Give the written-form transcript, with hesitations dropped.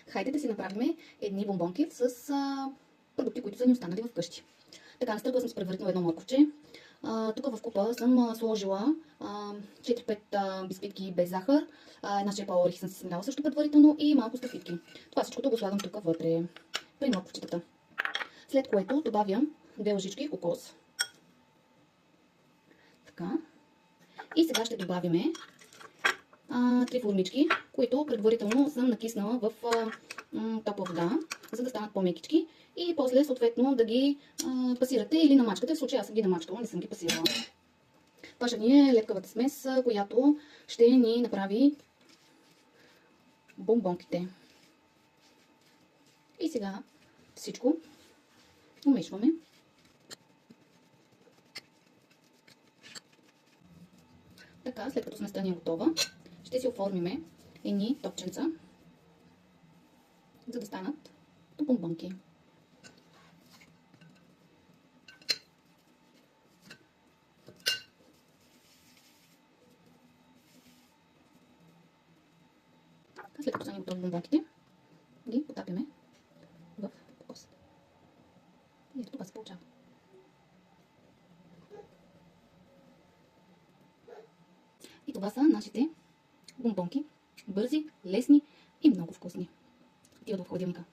Хайде да си направим едни бомбонки с продукти, които са ни останали вкъщи. Така, настъргала съм си предварително едно морковче. Тук в купа съм сложила 4-5 бисквитки без захар, една шепа орехи съм си смеляла също предварително и малко стъпитки. Това всичкото го слагам тук вътре, при морковчетата. След което добавям 2 лъжички кокос. Така. И сега ще добавиме 3 формички, които предварително съм накиснала в топла вода, за да станат по-мекички. И после съответно да ги пасирате или намачкате. В случая аз съм ги намачкала, не съм ги пасирала. Това ще ни е лепкавата смес, която ще ни направи бомбонките. И сега всичко умешваме. Така, след като сместа ни е готова, ще си оформиме едни топченца, за да станат бомбонки. След като са ни готови бомбонките, ги потапяме в кокос. И ето това се получава. И това са нашите бомбонки. Бързи, лесни и много вкусни. Отиват в хладилника.